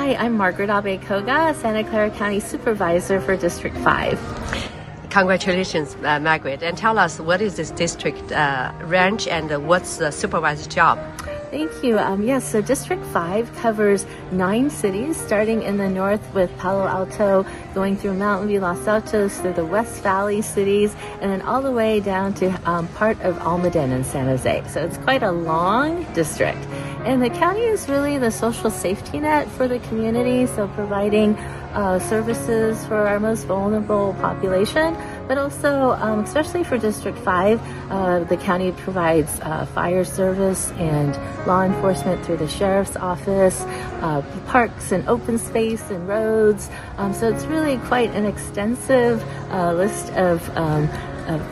Hi, I'm Margaret Abe-Koga, Santa Clara County Supervisor for District 5. Congratulations, Margaret. And tell us, what is this district ranch and what's the supervisor's job? Thank you. Yes, so District 5 covers 9 cities, starting in the north with Palo Alto, going through Mountain View, Los Altos, through the West Valley cities, and then all the way down to part of Almaden in San Jose. So it's quite a long district. And the county is really the social safety net for the community, so providing services for our most vulnerable population, but also, especially for District 5, the county provides fire service and law enforcement through the sheriff's office, parks and open space and roads. So it's really quite an extensive list of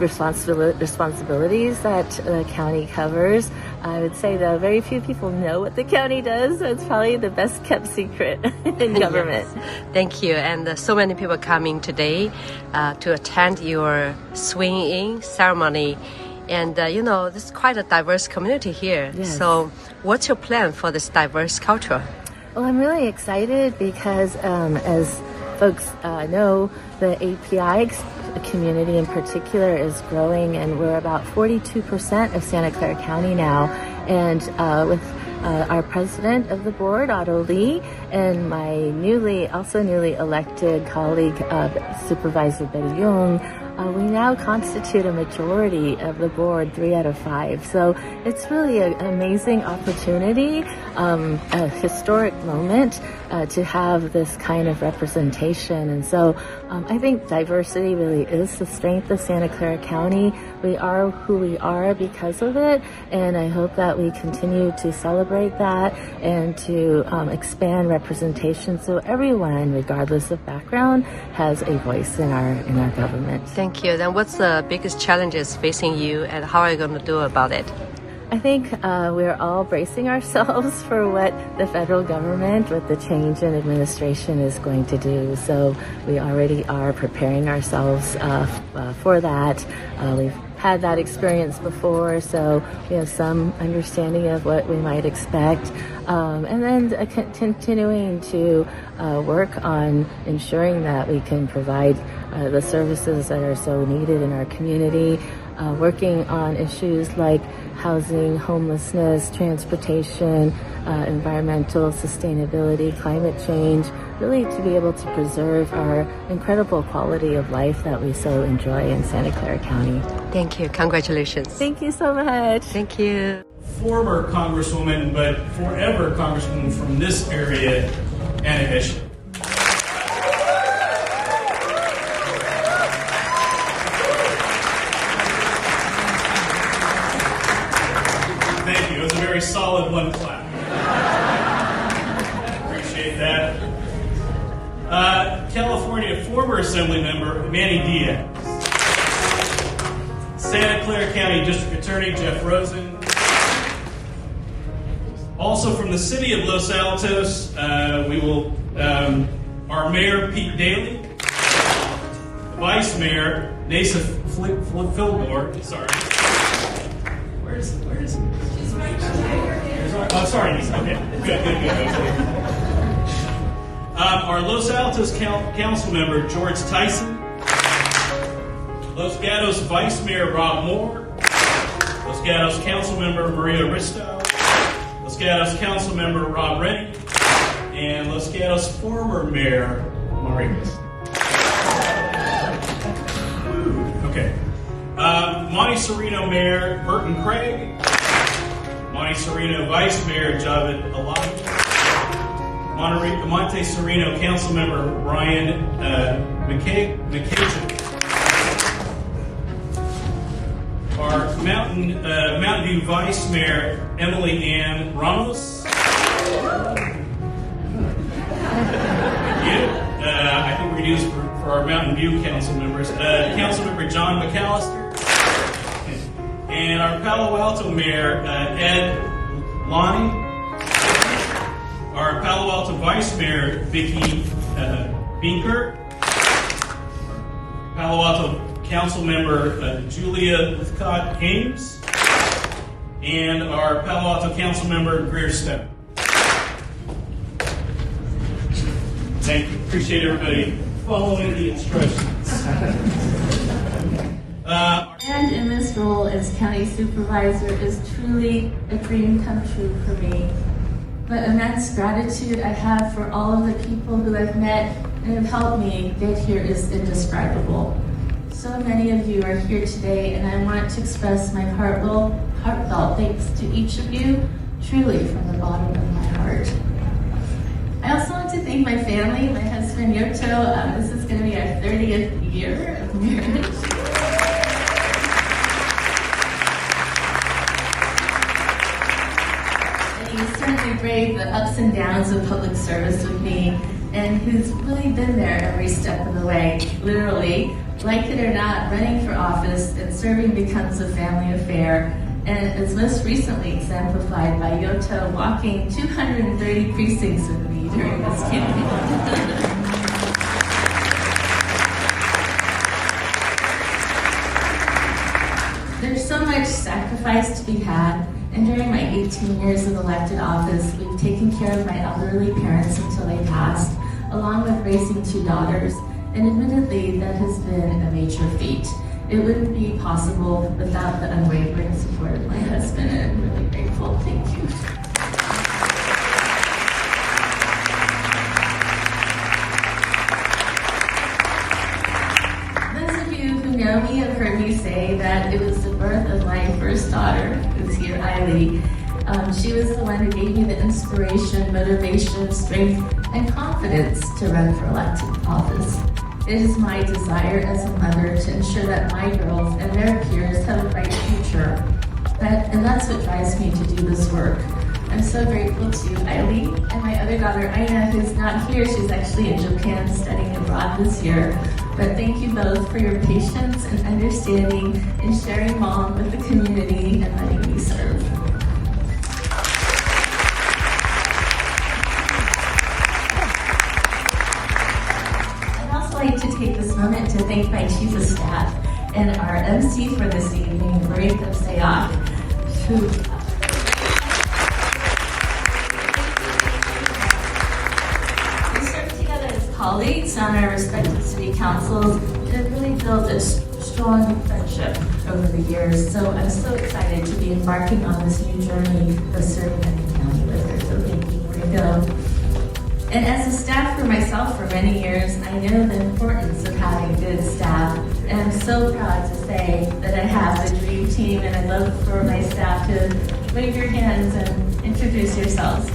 responsibilities that the county covers. I would say that very few people know what the county does, so it's probably the best kept secret in government. Yes. Thank you. And so many people coming today to attend your swearing-in ceremony. And, this is quite a diverse community here. Yes. So what's your plan for this diverse culture? Well, I'm really excited because as folks know, the API community in particular is growing, and we're about 42% of Santa Clara County now. And with our president of the board, Otto Lee, and my newly elected colleague, Supervisor Betty Young, we now constitute a majority of the board, 3 out of 5. So it's really an amazing opportunity, a historic moment to have this kind of representation. And so I think diversity really is the strength of Santa Clara County. We are who we are because of it, and I hope that we continue to celebrate that and to expand representation so everyone, regardless of background, has a voice in our government. Thank you. Then what's the biggest challenges facing you, and how are you going to do about it? I think we're all bracing ourselves for what the federal government, with the change in administration, is going to do. So we already are preparing ourselves for that. We've had that experience before, so we have some understanding of what we might expect. And then continuing to work on ensuring that we can provide the services that are so needed in our community, working on issues like housing, homelessness, transportation, environmental sustainability, climate change, really to be able to preserve our incredible quality of life that we so enjoy in Santa Clara County. Thank you. Congratulations. Thank you so much. Thank you. Former Congresswoman, but forever Congresswoman from this area, Anna Eshel. Thank you. It was a very solid one clap. Appreciate that. California former Assembly Member Manny Diaz. Santa Clara County District Attorney Jeff Rosen. Also from the city of Los Altos, our Mayor Pete Daly, Vice Mayor Nasa Fillmore. Sorry. Where is he? Oh, sorry, Nasa. Okay, good. Our Los Altos Council Member George Tyson. Los Gatos Vice Mayor Rob Moore. Los Gatos Council Member Maria Risto. Los Gatos Council Member Rob Rennie. And Los Gatos former Mayor Margaret. Okay. Monte Sereno Mayor Burton Craig. Monte Sereno Vice Mayor Javed Alani. Monte Sereno Council Member Ryan McCain. Our Mountain View Vice Mayor Emily Ann Ramos. I think we're going to use for our Mountain View council members. Council Member John McAllister. And our Palo Alto Mayor Ed Lonnie. Our Palo Alto Vice Mayor Vicki Binker. Palo Alto Council Member Julia Lithcott Ames. And our Palo Alto Council Member Greer Stone. Thank you. Appreciate everybody following the instructions. And in this role as county supervisor is truly a dream come true for me. The immense gratitude I have for all of the people who I've met and have helped me get here is indescribable. So many of you are here today, and I want to express my heartfelt thanks to each of you, truly from the bottom of my heart. I also want to thank my family, my husband Yoto. This is going to be our 30th year of marriage. He's certainly braved the ups and downs of public service with me, and who's really been there every step of the way. Literally, like it or not, running for office and serving becomes a family affair, and is most recently exemplified by Yoto walking 230 precincts with me during this campaign. There's so much sacrifice to be had, and during my 18 years of elected office, we've taken care of my elderly parents until they passed, along with raising 2 daughters, and admittedly, that has been a major feat. It wouldn't be possible without the unwavering support of my husband, and I'm really grateful. Thank you. Those of you who know me have heard me say that it was the birth of my first daughter, who's here, Eileen. She was the one who gave me the inspiration, motivation, strength, and confidence to run for elected office. It is my desire as a mother to ensure that my girls and their peers have a bright future. And that's what drives me to do this work. I'm so grateful to Eileen and my other daughter, Aina, who's not here. She's actually in Japan studying abroad this year. But thank you both for your patience and understanding in sharing mom with the community and letting me serve. I'd like to take this moment to thank my chief of staff and our MC for this evening, Margaret who we served together as colleagues on our respective city councils and have really built a strong friendship over the years. So I'm so excited to be embarking on this new journey of serving the county with her. So thank you, Margaret. And as a staff for myself for many years, I know the importance of having good staff. And I'm so proud to say that I have the dream team, and I'd love for my staff to wave your hands and introduce yourselves.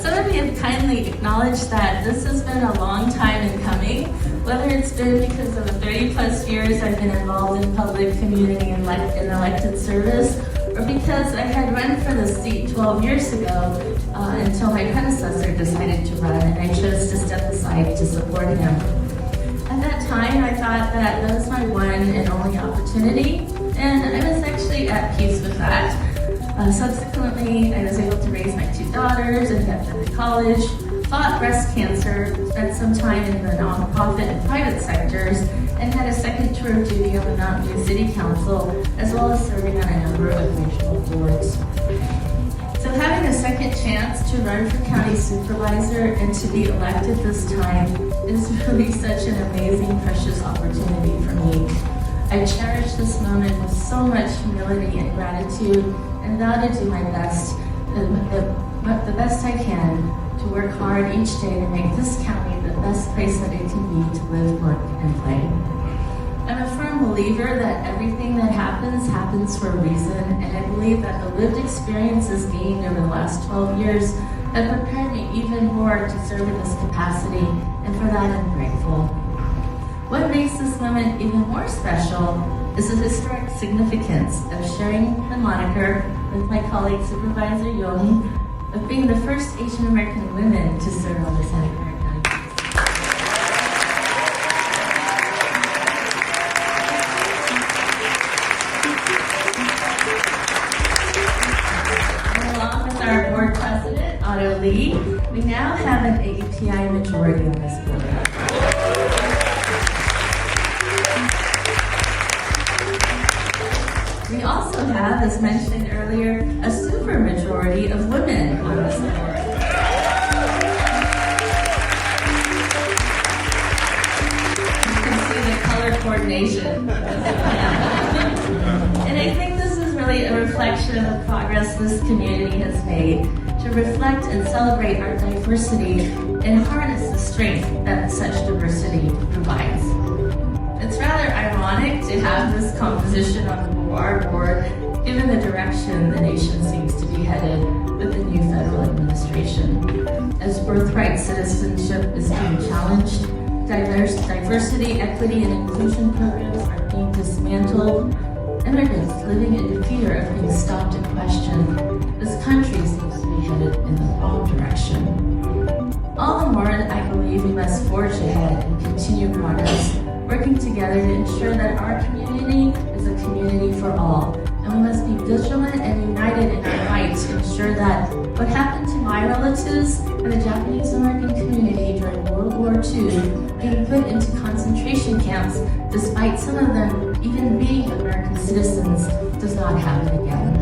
Some of you have kindly acknowledged that this has been a long time in coming, whether it's been because of the 30+ years I've been involved in public, community, and elected service, or because I had run for the seat 12 years ago until my predecessor decided to run, and I chose to step aside to support him. At that time, I thought that was my one and only opportunity, and I was actually at peace with that. Subsequently, I was able to raise my 2 daughters and get them to college, fought breast cancer, spent some time in the nonprofit and private sectors, and had a second tour of duty on the Mountain View City Council, as well as serving on a number of regional boards. So having a second chance to run for county supervisor and to be elected this time is really such an amazing, precious opportunity for me. I cherish this moment with so much humility and gratitude, and vow to do my best, the best I can, to work hard each day to make this county the best place that it can be to live, work, and play. I'm a firm believer that everything that happens for a reason, and I believe that the lived experiences gained over the last 12 years have prepared me even more to serve in this capacity, and for that I'm grateful. What makes this moment even more special is the historic significance of sharing the moniker with my colleague Supervisor Young of being the first Asian American women to serve on the Santa Clara County Council. And along with our board president, Otto Lee, we now have an API majority on this board. We also have, as mentioned earlier, a supermajority of women on this board. You can see the color coordination. And I think this is really a reflection of the progress this community has made to reflect and celebrate our diversity and harness the strength that such diversity provides. It's rather ironic to have this composition on our board, given the direction the nation seems to be headed with the new federal administration. As birthright citizenship is being challenged, diversity, equity, and inclusion programs are being dismantled, immigrants living in fear of being stopped and questioned, this country seems to be headed in the wrong direction. All the more, I believe we must forge ahead and continue progress, working together to ensure that our community is a community for all. And we must be vigilant and united in our fight to ensure that what happened to my relatives and the Japanese American community during World War II being put into concentration camps, despite some of them even being American citizens, does not happen again.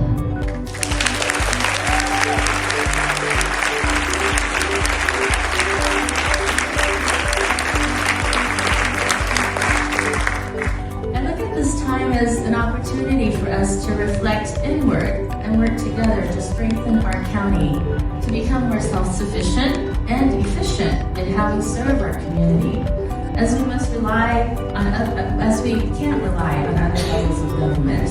As an opportunity for us to reflect inward and work together to strengthen our county, to become more self-sufficient and efficient in how we serve our community, as we can't rely on other levels of government.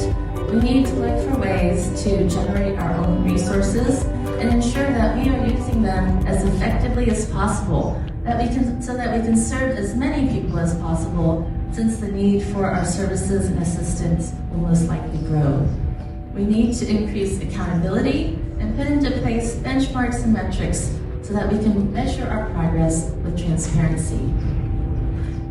We need to look for ways to generate our own resources and ensure that we are using them as effectively as possible, so that we can serve as many people as possible, since the need for our services and assistance will most likely grow. We need to increase accountability and put into place benchmarks and metrics so that we can measure our progress with transparency.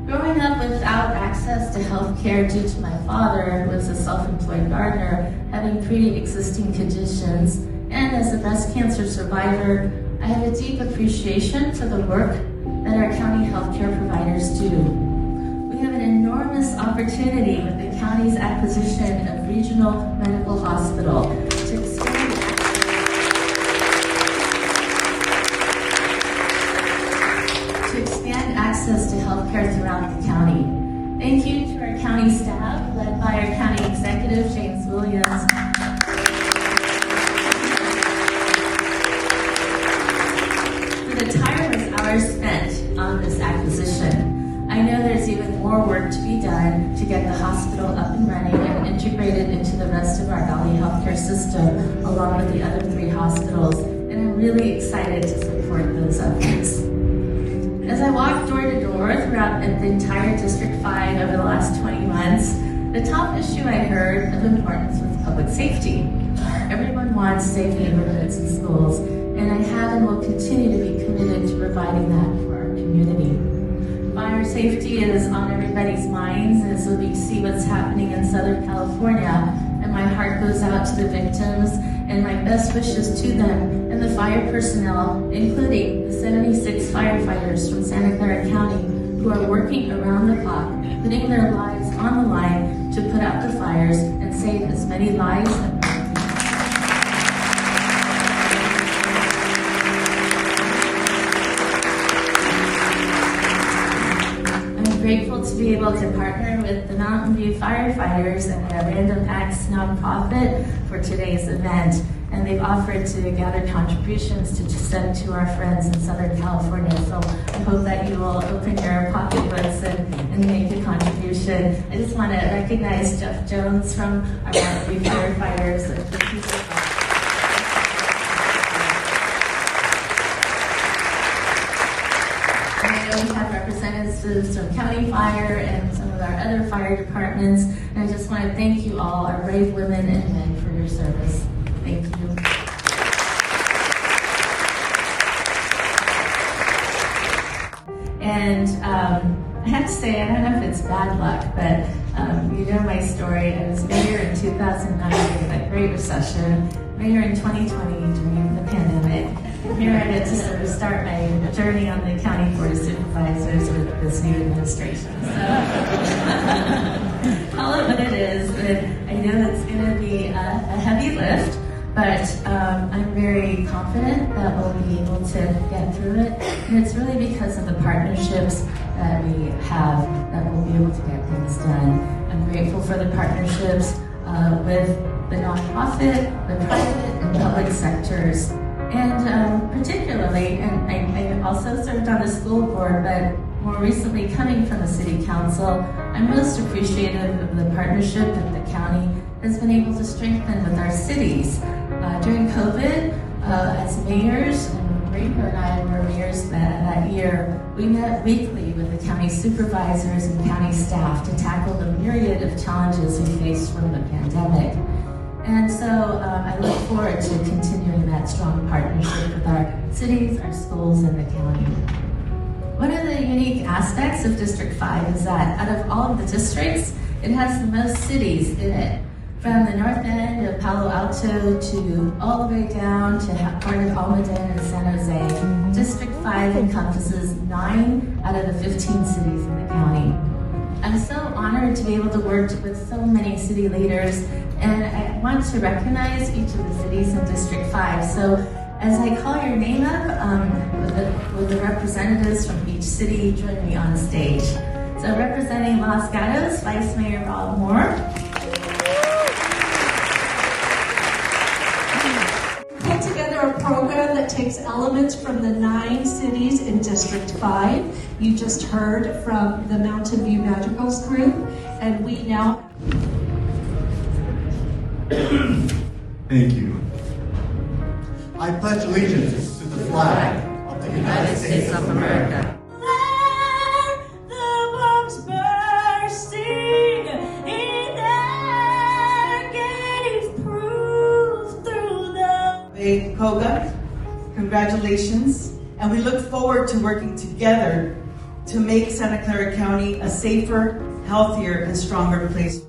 Growing up without access to health care due to my father, who was a self-employed gardener, having pre-existing conditions, and as a breast cancer survivor, I have a deep appreciation for the work that our county healthcare providers do. We have an enormous opportunity with the county's acquisition of Regional Medical Hospital to expand access to healthcare throughout the county. Thank you to our county staff, led by our county executive, James Williams, for the tireless hours spent on this acquisition. I know there's even more work to be done to get the hospital up and running and integrated into the rest of our Valley healthcare system, along with the other 3 hospitals, and I'm really excited to support those efforts. As I walked door to door throughout the entire District 5 over the last 20 months, the top issue I heard of importance was public safety. Everyone wants safe neighborhoods and schools, and I have and will continue to be committed to providing that for our community. Fire safety is on everybody's minds as we see what's happening in Southern California, and my heart goes out to the victims and my best wishes to them and the fire personnel, including the 76 firefighters from Santa Clara County who are working around the clock, putting their lives on the line to put out the fires and save as many lives and grateful to be able to partner with the Mountain View firefighters and the Random Acts nonprofit for today's event. And they've offered to gather contributions to send to our friends in Southern California. So I hope that you will open your pocketbooks and make a contribution. I just want to recognize Jeff Jones from our Mountain View firefighters. We have representatives from County Fire and some of our other fire departments. And I just want to thank you all, our brave women and men, for your service. Thank you. And I have to say, I don't know if it's bad luck, but you know my story. I was mayor in 2009 during that Great Recession, mayor in 2020 during the pandemic. Here I get to sort of start my journey on the County Board of Supervisors with this new administration. So, call it what it is, but I know that's going to be a heavy lift, but I'm very confident that we'll be able to get through it. And it's really because of the partnerships that we have that we'll be able to get things done. I'm grateful for the partnerships with the nonprofit, the private and public sectors. And particularly, and I also served on the school board, but more recently coming from the city council, I'm most appreciative of the partnership that the county has been able to strengthen with our cities. During COVID, as mayors, and Margaret and I were mayors that year, we met weekly with the county supervisors and county staff to tackle the myriad of challenges we faced from the pandemic. And so I look forward to continuing that strong partnership with our cities, our schools, and the county. One of the unique aspects of District 5 is that out of all of the districts, it has the most cities in it. From the north end of Palo Alto to all the way down to part of Almaden and San Jose, District 5 encompasses 9 out of the 15 cities in the county. I'm so honored to be able to work with so many city leaders, and I want to recognize each of the cities in District 5. So as I call your name up with the representatives from each city, join me on stage. So representing Los Gatos, Vice Mayor Rob Moore. Put together a program that takes elements from the 9 cities in District 5. You just heard from the Mountain View Madrigals group, and we now... Thank you. I pledge allegiance to the flag of the United States of America. The bombs bursting in air gave proof through the... Abe-Koga, congratulations, and we look forward to working together to make Santa Clara County a safer, healthier, and stronger place.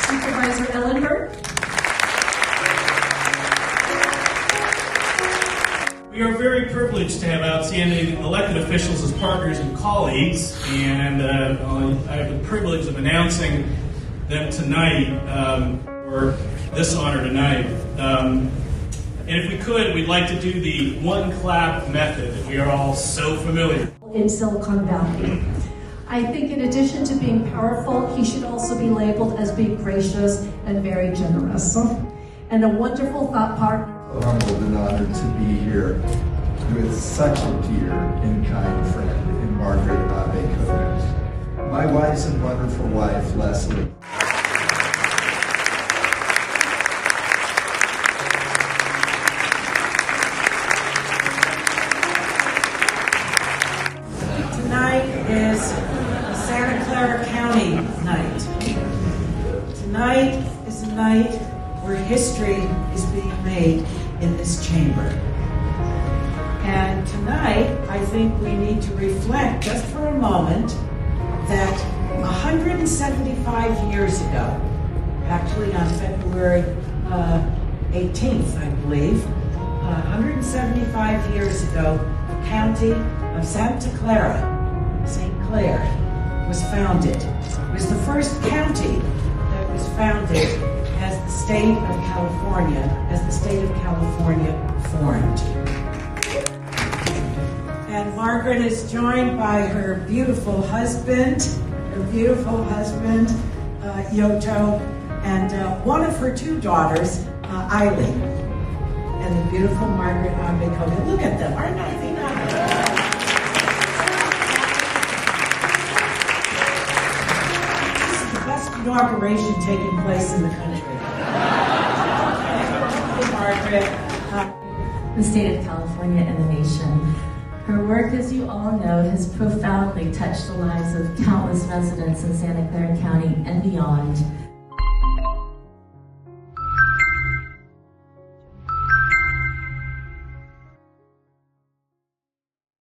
Supervisor Ellenberg. We are very privileged to have outstanding elected officials as partners and colleagues, and I have the privilege of announcing them tonight, or this honor tonight. And if we could, we'd like to do the one clap method that we are all so familiar with. In Silicon Valley. I think in addition to being powerful, he should also be labeled as being gracious and very generous. And a wonderful thought partner. Humbled and honored to be here with such a dear and kind friend in Margaret Abe-Koga. My wise and wonderful wife, Leslie. Tonight is Santa Clara County night. Tonight is a night where history is being made in this chamber. And tonight, I think we need to reflect just for a moment that 175 years ago, actually on February 18th, I believe, 175 years ago, the county of Santa Clara, St. Clair, was founded. It was the first county that was founded as the state of California, formed. And Margaret is joined by her beautiful husband, Yoto, and one of her 2 daughters, Eileen, and the beautiful Margaret Abe-Koga. Look at them, aren't they nice? This is the best inauguration taking place in the country. Margaret. The state of California and the nation. Her work, as you all know, has profoundly touched the lives of countless residents in Santa Clara County and beyond.